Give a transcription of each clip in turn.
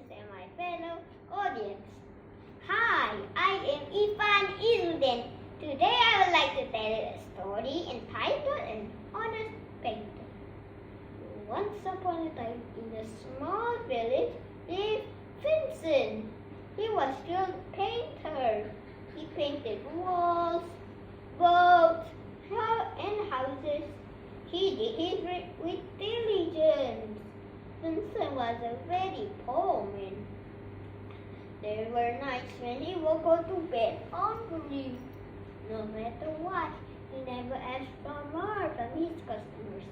friends and my fellow audience. Hi, I am Irfan Izzudin. Today I would like to tell a story entitled An Honest Painter. Once upon a time in a small village lived Vincent. He was a skilled painter. He painted walls, boats, and houses. He did his work with diligence. Vincent was a very poor man. There were nights when he would go to bed hungry. No matter what, he never asked for more from his customers.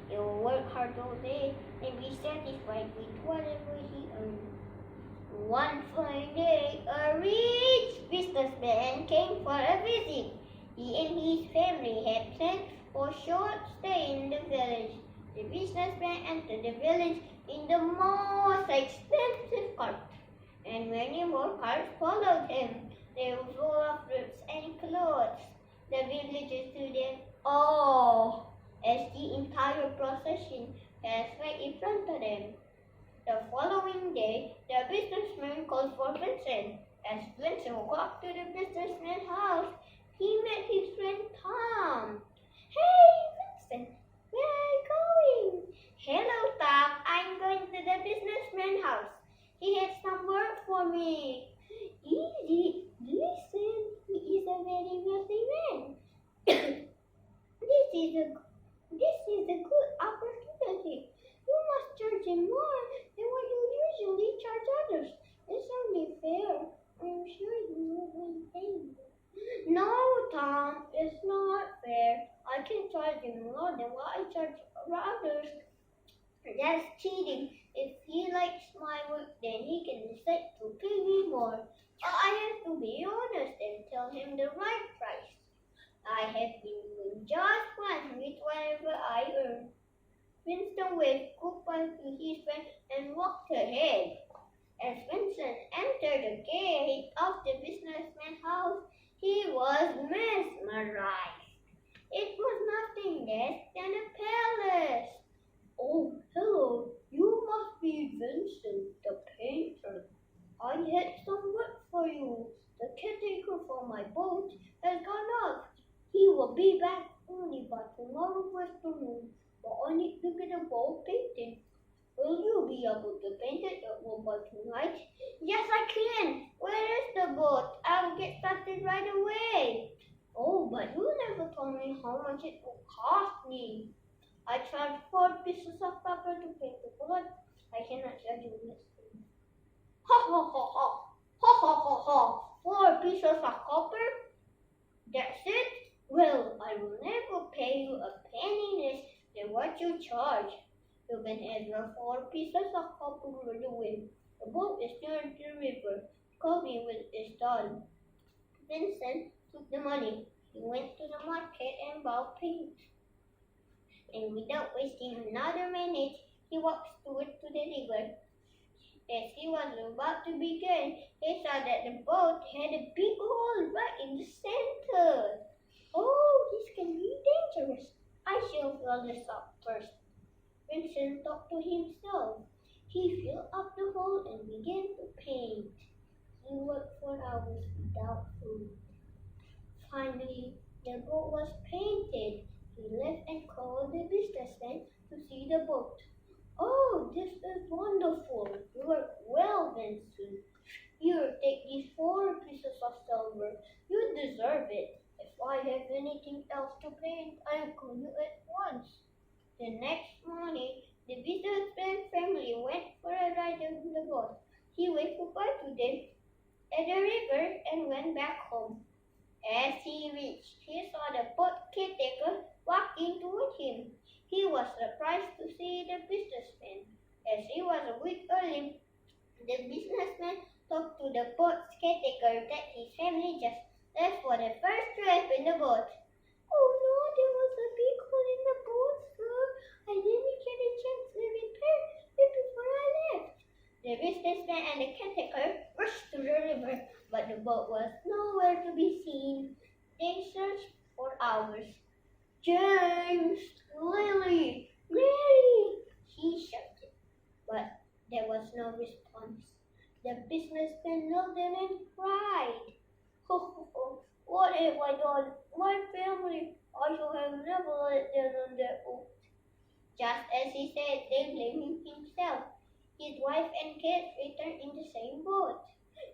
He would work hard all day and be satisfied with whatever he earned. One fine day, a rich businessman came for a visit. He and his family had planned for a short stay in the village. The businessman entered the village in the most expensive cart, and many more carts followed him. They were full of fruits and clothes. The villagers stood in awe as the entire procession passed right in front of them. The following day, the businessman called for Vincent. As Vincent walked to the businessman's house, he met his friend Tom. "Hey, Vincent, where are you going?" "Hello, Tom. I'm going to the businessman's house. He has some work for me." "Easy. Listen, he is a very wealthy man. This is a good opportunity. You must charge him more than what you usually charge others. It's only fair. I'm sure you will pay me." "No, Tom, it's not fair. I can charge him more than what I charge others. That's cheating. If he likes my work, then he can decide to pay me more. But I have to be honest and tell him the right price. I have been doing just fine with whatever I earn." Vincent waved goodbye to his friend and walked ahead. As Vincent entered the gate of the businessman's house, he was mesmerized. It was nothing less than a palace. "Oh, hello. You must be Vincent, the painter. I had some work for you. The caretaker for my boat has gone off. He will be back only by tomorrow afternoon, but I need to get a boat painted. Will you be able to paint it by tonight?" "Yes, I can. Where is the boat? I'll get started right away." "Oh, but you never told me how much it will cost me." "I charge 4 pieces of paper to paint the boat. I cannot charge you less." "Ha ha ha ha! Ha ha ha ha! 4 pieces of copper? That's it? Well, I will never pay you a penny less than what you charge. You can have your 4 pieces of copper right away. The boat is near the river. Call me when it's done." Vincent took the money. He went to the market and bought paint. And without wasting another minute, he walked straight to the river. As he was about to begin, he saw that the boat had a big hole right in the center. "Oh, this can be dangerous. I shall fill this up first." Vincent thought to himself. He filled up the hole and began to paint. He worked for hours without food. Finally, the boat was painted. He left and called the businessman to see the boat. "Oh, this is wonderful. You worked well, Vincent. Here, take these 4 pieces of silver. You deserve it. If I have anything else to paint, I'll call you at once." The next morning, the businessman's family went for a ride on the boat. He waved goodbye to them at the river and went back home. As he reached, he saw the boat caretaker walking toward him. He was surprised to see the businessman. As he was a week early, the businessman talked to the boat's caretaker that his family just left for the first trip in the boat. "Oh no, there was a big hole in the boat, sir. I didn't get a chance to repair it before I left." The businessman and the caretaker rushed to the river, but the boat was nowhere to be seen. They searched for hours. "James, Lily, Mary!" he shouted, but there was no response. The businessman looked at him and cried, "Ho, ho, ho, what have I done? My family, I shall have never let them on that boat." Just as he said, they blamed himself. His wife and kids returned in the same boat.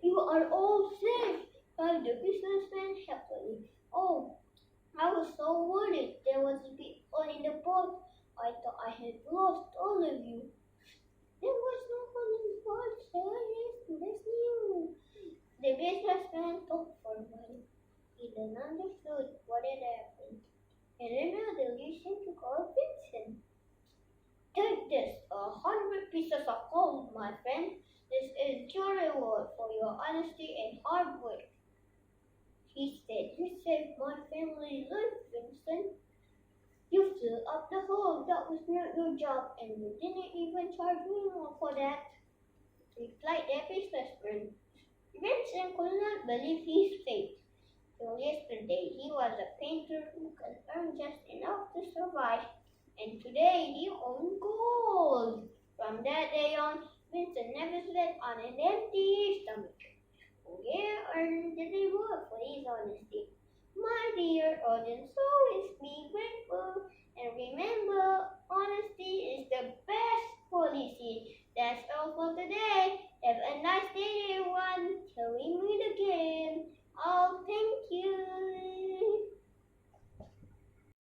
"You are all safe," cried the businessman happily. "Oh, I was so worried there was people in the boat. I thought I had lost all of you." "There was no one in the boat, sir. Yes, that's new." The businessman talked for a while. He then understood what had happened. And another listened to call Vincent. "Take this, 100 pieces of gold, my friend. This is your reward for your honesty and hard work." He said, "You saved my family's life, Vincent. You filled up the hole. That was not your job, and you didn't even charge me more for that," replied the businessman. Vincent could not believe his fate. Till yesterday he was a painter who could earn just enough to survive, and today he owned gold. From that day on, Vincent never slept on an empty stomach. He earned the reward for his honesty. My dear audience, always be grateful and remember, honesty is the best policy. That's all for today. Have a nice day, everyone. Till we meet again. Oh, thank you.